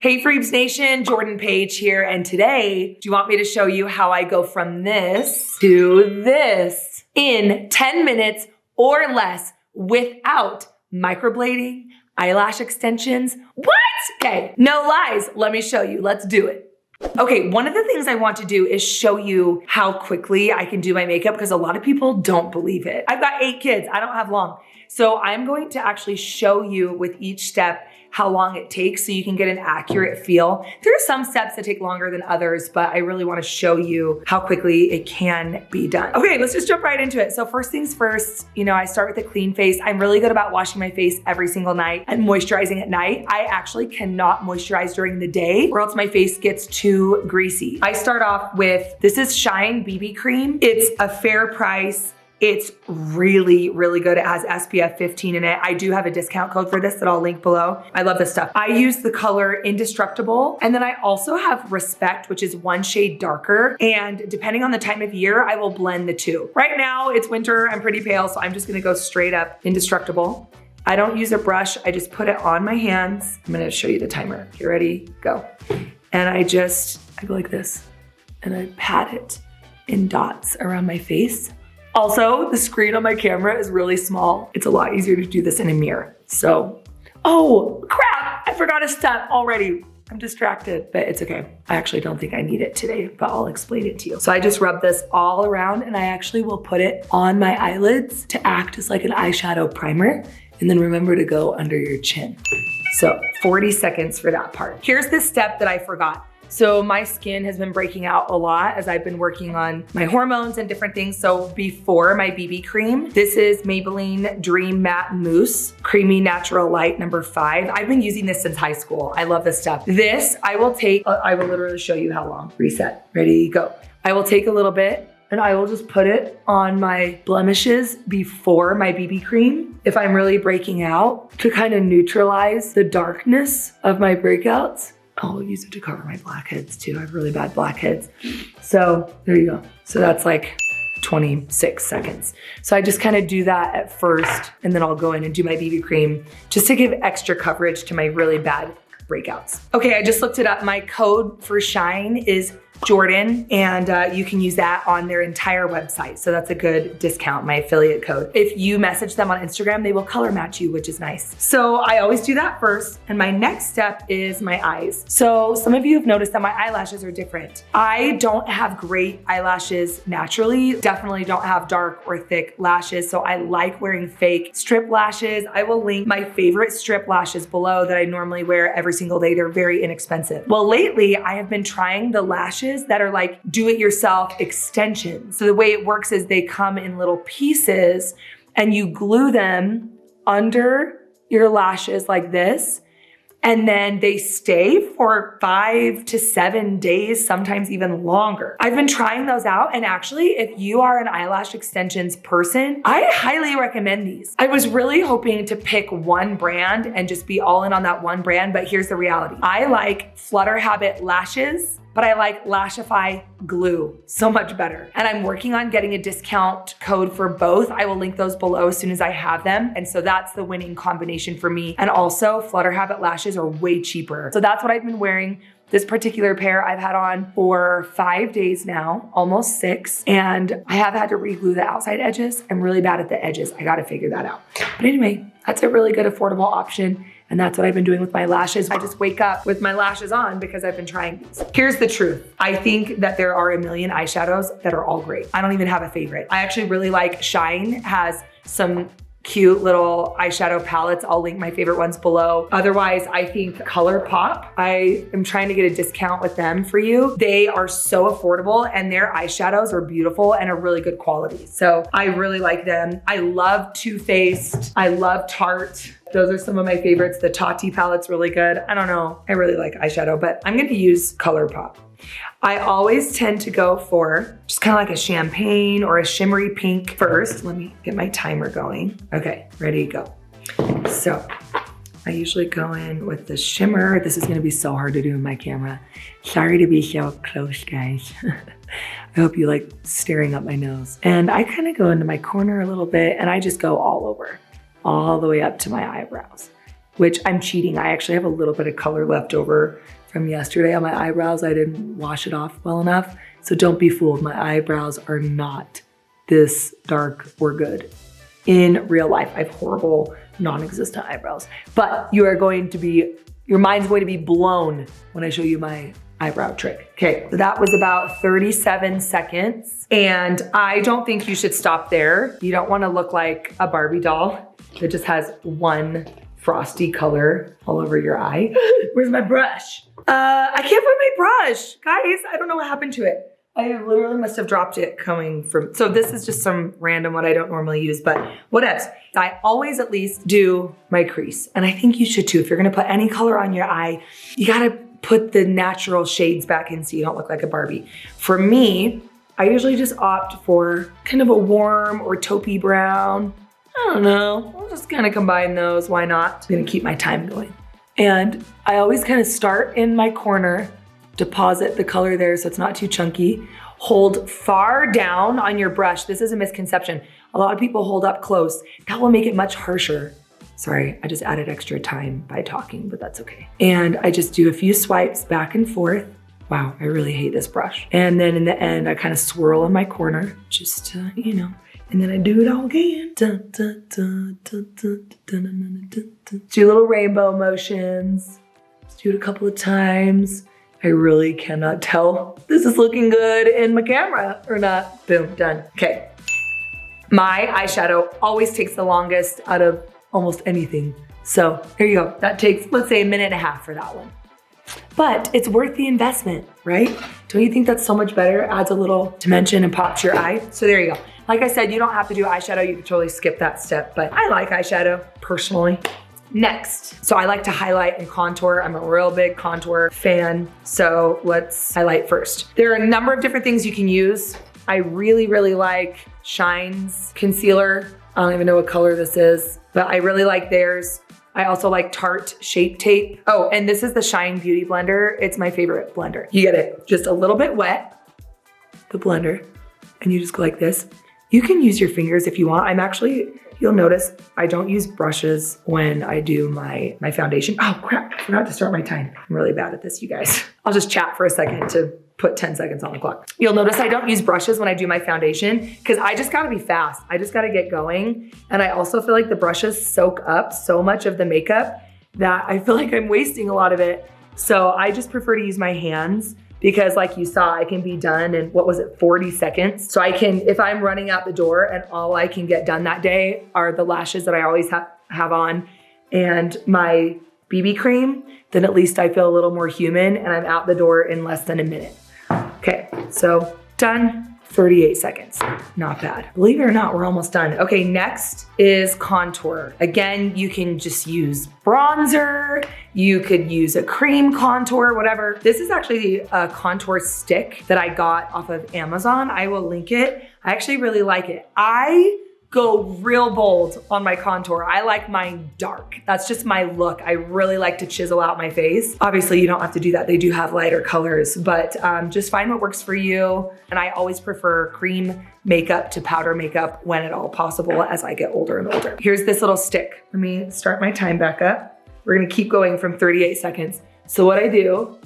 Hey Freebs Nation, Jordan Page here, and today, do you want me to show you how I go from this to this in 10 minutes or less without microblading, eyelash extensions? What? Okay, no lies, let me show you, let's do it. Okay, one of the things I want to do is show you how quickly I can do my makeup because a lot of people don't believe it. I've got 8 kids, I don't have long. So I'm going to actually show you with each step how long it takes so you can get an accurate feel. There are some steps that take longer than others, but I really wanna show you how quickly it can be done. Okay, let's just jump right into it. So first things first, I start with a clean face. I'm really good about washing my face every single night and moisturizing at night. I actually cannot moisturize during the day or else my face gets too greasy. I start off with, this is Shine BB Cream. It's a fair price. It's really, really good. It has SPF 15 in it. I do have a discount code for this that I'll link below. I love this stuff. I use the color Indestructible. And then I also have Respect, which is 1 shade darker. And depending on the time of year, I will blend the two. Right now it's winter, I'm pretty pale, so I'm just gonna go straight up Indestructible. I don't use a brush, I just put it on my hands. I'm gonna show you the timer. You ready? Go. And I go like this, and I pat it in dots around my face. Also, the screen on my camera is really small. It's a lot easier to do this in a mirror. So, oh crap, I forgot a step already. I'm distracted, but it's okay. I actually don't think I need it today, but I'll explain it to you. So I just rub this all around and I actually will put it on my eyelids to act as like an eyeshadow primer. And then remember to go under your chin. So 40 seconds for that part. Here's the step that I forgot. So my skin has been breaking out a lot as I've been working on my hormones and different things. So before my BB cream, this is Maybelline Dream Matte Mousse Creamy Natural Light number 5. I've been using this since high school. I love this stuff. This I will literally show you how long. Reset, ready, go. I will take a little bit and I will just put it on my blemishes before my BB cream if I'm really breaking out to kind of neutralize the darkness of my breakouts. I'll use it to cover my blackheads too. I have really bad blackheads. So there you go. So that's like 26 seconds. So I just kind of do that at first and then I'll go in and do my BB cream just to give extra coverage to my really bad breakouts. Okay, I just looked it up. My code for Shine is Jordan, and you can use that on their entire website. So that's a good discount, my affiliate code. If you message them on Instagram, they will color match you, which is nice. So I always do that first. And my next step is my eyes. So some of you have noticed that my eyelashes are different. I don't have great eyelashes naturally, definitely don't have dark or thick lashes. So I like wearing fake strip lashes. I will link my favorite strip lashes below that I normally wear every single day. They're very inexpensive. Well, lately I have been trying the lashes that are like do-it-yourself extensions. So the way it works is they come in little pieces and you glue them under your lashes like this, and then they stay for 5 to 7 days, sometimes even longer. I've been trying those out, and actually, if you are an eyelash extensions person, I highly recommend these. I was really hoping to pick one brand and just be all in on that one brand, but here's the reality. I like Flutter Habit lashes, but I like Lashify glue so much better. And I'm working on getting a discount code for both. I will link those below as soon as I have them. And so that's the winning combination for me. And also Flutter Habit lashes are way cheaper. So that's what I've been wearing. This particular pair I've had on for 5 days now, almost 6. And I have had to re-glue the outside edges. I'm really bad at the edges. I gotta figure that out. But anyway, that's a really good affordable option. And that's what I've been doing with my lashes. I just wake up with my lashes on because I've been trying these. Here's the truth. I think that there are a million eyeshadows that are all great. I don't even have a favorite. I actually really like Shine has some cute little eyeshadow palettes. I'll link my favorite ones below. Otherwise, I think ColourPop, I am trying to get a discount with them for you. They are so affordable and their eyeshadows are beautiful and are really good quality. So I really like them. I love Too Faced. I love Tarte. Those are some of my favorites. The Tati palette's really good. I don't know, I really like eyeshadow, but I'm gonna use ColourPop. I always tend to go for just kind of like a champagne or a shimmery pink first. Let me get my timer going. Okay, ready, go. So I usually go in with the shimmer. This is gonna be so hard to do in my camera. Sorry to be so close, guys. I hope you like staring up my nose. And I kind of go into my corner a little bit and I just go all over, all the way up to my eyebrows. which I'm cheating. I actually have a little bit of color left over from yesterday on my eyebrows. I didn't wash it off well enough. So don't be fooled. My eyebrows are not this dark or good. In real life, I have horrible, non-existent eyebrows. But your mind's going to be blown when I show you my eyebrow trick. Okay, so that was about 37 seconds. And I don't think you should stop there. You don't want to look like a Barbie doll that just has one frosty color all over your eye. Where's my brush? I can't find my brush. Guys, I don't know what happened to it. I literally must have dropped it coming from, so this is just some random what I don't normally use, but what else? I always at least do my crease. And I think you should too. If you're gonna put any color on your eye, you gotta put the natural shades back in so you don't look like a Barbie. For me, I usually just opt for kind of a warm or taupey brown. I don't know, I'll just kind of combine those, why not? I'm gonna keep my time going. And I always kind of start in my corner, deposit the color there so it's not too chunky. Hold far down on your brush. This is a misconception. A lot of people hold up close. That will make it much harsher. Sorry, I just added extra time by talking, but that's okay. And I just do a few swipes back and forth. Wow, I really hate this brush. And then in the end, I kind of swirl in my corner, just to, you know, and then I do it all again. Dun, dun, dun, dun, dun, dun, dun, dun, dun. Do little rainbow motions. Let's do it a couple of times. I really cannot tell if this is looking good in my camera or not. Boom, done. Okay. My eyeshadow always takes the longest out of almost anything. So here you go. That takes, let's say, 1.5 minutes for that one. But it's worth the investment, right? Don't you think that's so much better? Adds a little dimension and pop to your eye. So there you go. Like I said, you don't have to do eyeshadow. You can totally skip that step, but I like eyeshadow personally. Next, so I like to highlight and contour. I'm a real big contour fan. So let's highlight first. There are a number of different things you can use. I really, really like Shine's concealer. I don't even know what color this is, but I really like theirs. I also like Tarte Shape Tape. Oh, and this is the Shine Beauty Blender. It's my favorite blender. You get it just a little bit wet, the blender, and you just go like this. You can use your fingers if you want. You'll notice I don't use brushes when I do my foundation. Oh crap, I forgot to start my time. I'm really bad at this, you guys. I'll just chat for a second to put 10 seconds on the clock. You'll notice I don't use brushes when I do my foundation because I just gotta be fast. I just gotta get going. And I also feel like the brushes soak up so much of the makeup that I feel like I'm wasting a lot of it. So I just prefer to use my hands because like you saw, I can be done in, 40 seconds. So I can, if I'm running out the door and all I can get done that day are the lashes that I always have on and my BB cream, then at least I feel a little more human and I'm out the door in less than 1 minute. Okay, so done. 38 seconds, not bad. Believe it or not, we're almost done. Okay, next is contour. Again, you can just use bronzer, you could use a cream contour, whatever. This is actually a contour stick that I got off of Amazon. I will link it. I actually really like it. I go real bold on my contour. I like mine dark. That's just my look. I really like to chisel out my face. Obviously, you don't have to do that. They do have lighter colors, but just find what works for you. And I always prefer cream makeup to powder makeup when at all possible as I get older and older. Here's this little stick. Let me start my time back up. We're gonna keep going from 38 seconds. So what I do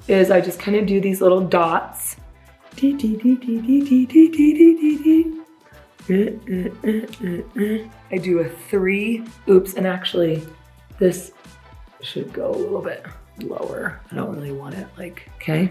is I just kind of do these little dots. I do a 3. Oops, and actually this should go a little bit lower. I don't really want it okay.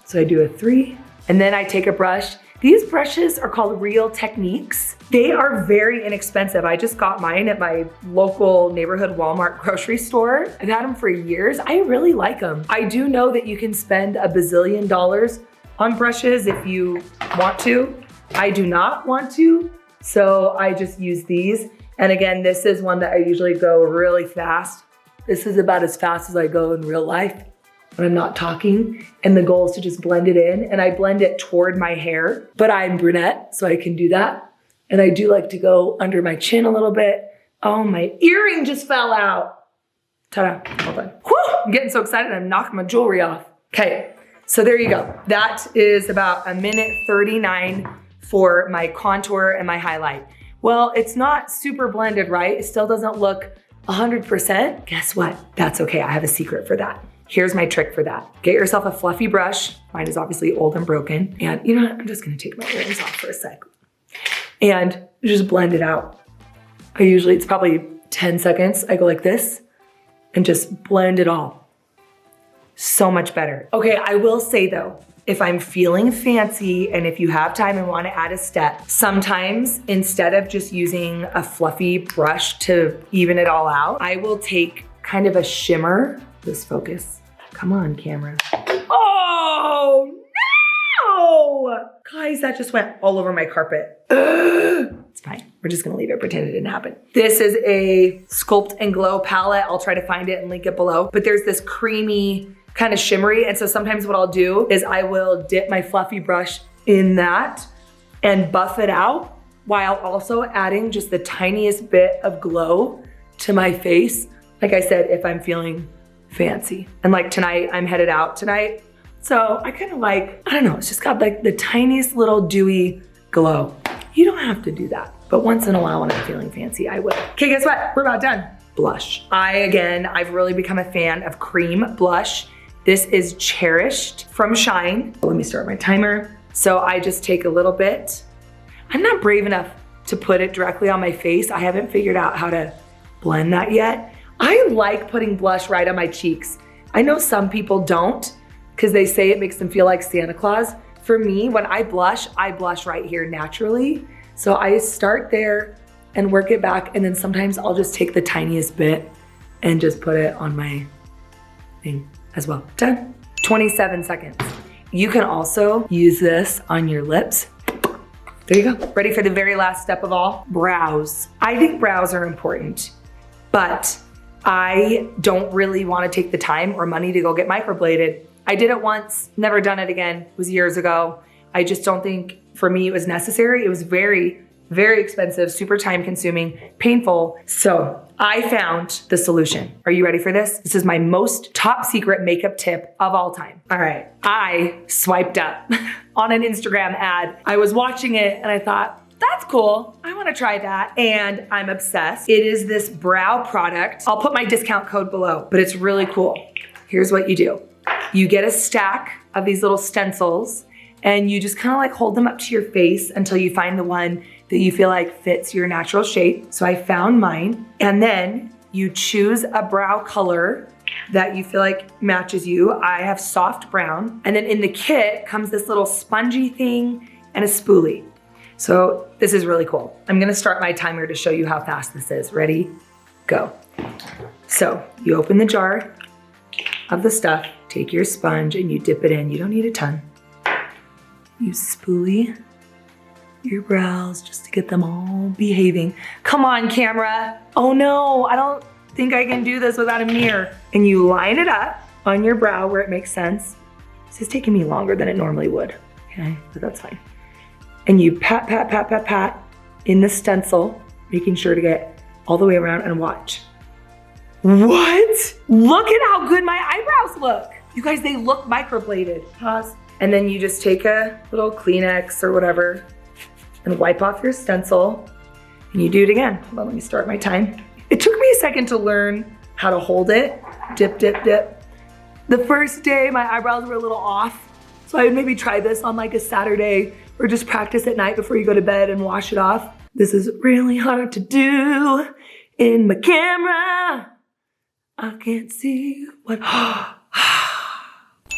So I do a 3 and then I take a brush. These brushes are called Real Techniques. They are very inexpensive. I just got mine at my local neighborhood Walmart grocery store. I've had them for years. I really like them. I do know that you can spend $1 bazillion on brushes if you want to. I do not want to, so I just use these. And again, this is one that I usually go really fast. This is about as fast as I go in real life when I'm not talking. And the goal is to just blend it in, and I blend it toward my hair, but I'm brunette, so I can do that. And I do like to go under my chin a little bit. Oh, my earring just fell out. Ta-da, hold on. Whew, I'm getting so excited, I'm knocking my jewelry off. Okay, so there you go. That is about 1:39 for my contour and my highlight. Well, it's not super blended, right? It still doesn't look 100%, guess what? That's okay, I have a secret for that. Here's my trick for that. Get yourself a fluffy brush. Mine is obviously old and broken. And you know what, I'm just gonna take my earrings off for a sec. And just blend it out. It's probably 10 seconds. I go like this and just blend it all. So much better. Okay, I will say though, if I'm feeling fancy and if you have time and wanna add a step, sometimes instead of just using a fluffy brush to even it all out, I will take kind of a shimmer. This focus. Come on, camera. Oh no! Guys, that just went all over my carpet. It's fine. We're just gonna leave it, pretend it didn't happen. This is a Sculpt and Glow palette. I'll try to find it and link it below. But there's this creamy, kind of shimmery. And so sometimes what I'll do is I will dip my fluffy brush in that and buff it out while also adding just the tiniest bit of glow to my face. Like I said, if I'm feeling fancy. And like tonight, I'm headed out tonight. So I kind of like, I don't know, it's just got like the tiniest little dewy glow. You don't have to do that. But once in a while when I'm feeling fancy, I will. Okay, guess what? We're about done. Blush. I've really become a fan of cream blush. This is Cherished from Shine. Let me start my timer. So I just take a little bit. I'm not brave enough to put it directly on my face. I haven't figured out how to blend that yet. I like putting blush right on my cheeks. I know some people don't because they say it makes them feel like Santa Claus. For me, when I blush right here naturally. So I start there and work it back, and then sometimes I'll just take the tiniest bit and just put it on my thing as well. Done. 27 seconds. You can also use this on your lips. There you go. Ready for the very last step of all? Brows. I think brows are important, but I don't really want to take the time or money to go get microbladed. I did it once, never done it again. It was years ago. I just don't think for me it was necessary. It was very, very expensive, super time consuming, painful. So I found the solution. Are you ready for this? This is my most top secret makeup tip of all time. All right, I swiped up on an Instagram ad. I was watching it and I thought, that's cool. I wanna try that. And I'm obsessed. It is this brow product. I'll put my discount code below, but it's really cool. Here's what you do. You get a stack of these little stencils and you just kind of like hold them up to your face until you find the one that you feel like fits your natural shape. So I found mine. And then you choose a brow color that you feel like matches you. I have soft brown. And then in the kit comes this little spongy thing and a spoolie. So this is really cool. I'm gonna start my timer to show you how fast this is. Ready, go. So you open the jar of the stuff, take your sponge and you dip it in. You don't need a ton. You spoolie your brows just to get them all behaving. Come on, camera. Oh no, I don't think I can do this without a mirror. And you line it up on your brow where it makes sense. This is taking me longer than it normally would, okay, but that's fine. And you pat, pat, pat, pat, pat in the stencil, making sure to get all the way around and watch. What? Look at how good my eyebrows look. You guys, they look microbladed. Pause. And then you just take a little Kleenex or whatever and wipe off your stencil and you do it again. Hold on, let me start my time. It took me a second to learn how to hold it. Dip, dip, dip. The first day my eyebrows were a little off. So I would maybe try this on like a Saturday or just practice at night before you go to bed and wash it off. This is really hard to do in my camera. I can't see what.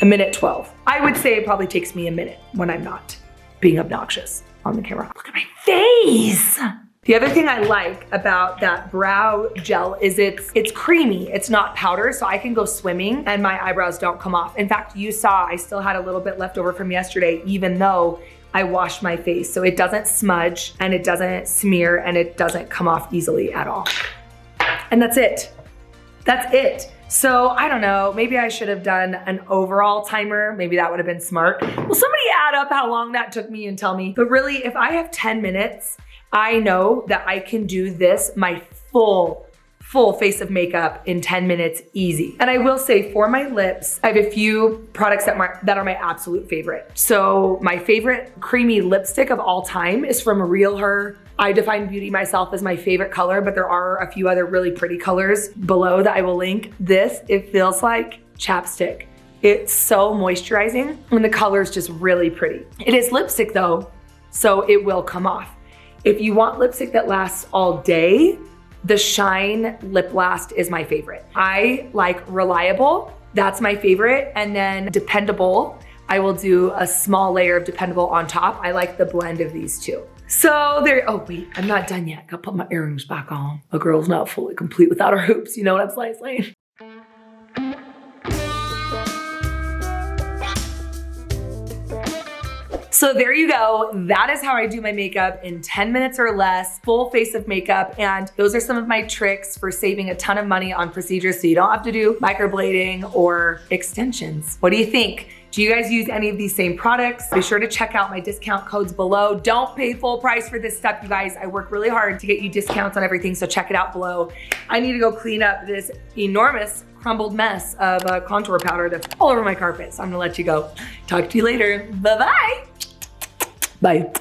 A minute 12. I would say it probably takes me a minute when I'm not being obnoxious on the camera. Look at my face. The other thing I like about that brow gel is it's creamy. It's not powder, so I can go swimming and my eyebrows don't come off. In fact, you saw I still had a little bit left over from yesterday, even though I washed my face. So it doesn't smudge and it doesn't smear and it doesn't come off easily at all. And that's it. That's it. So I don't know, maybe I should have done an overall timer. Maybe that would have been smart. Will somebody add up how long that took me and tell me? But really, if I have 10 minutes, I know that I can do this, my full face of makeup in 10 minutes easy. And I will say for my lips, I have a few products that are my absolute favorite. So my favorite creamy lipstick of all time is from Real Her I define beauty myself as my favorite color, but there are a few other really pretty colors below that I will link. This, it feels like chapstick. It's so moisturizing and the color is just really pretty. It is lipstick though, so it will come off. If you want lipstick that lasts all day, the Shine Lip Last is my favorite. I like Reliable, that's my favorite. And then Dependable, I will do a small layer of Dependable on top. I like the blend of these two. So there, oh wait, I'm not done yet. Gotta put my earrings back on. A girl's not fully complete without her hoops. You know what I'm saying? So there you go. That is how I do my makeup in 10 minutes or less, full face of makeup. And those are some of my tricks for saving a ton of money on procedures so you don't have to do microblading or extensions. What do you think? Do you guys use any of these same products? Be sure to check out my discount codes below. Don't pay full price for this stuff, you guys. I work really hard to get you discounts on everything, so check it out below. I need to go clean up this enormous crumbled mess of contour powder that's all over my carpet. So I'm gonna let you go. Talk to you later. Bye-bye. Bye.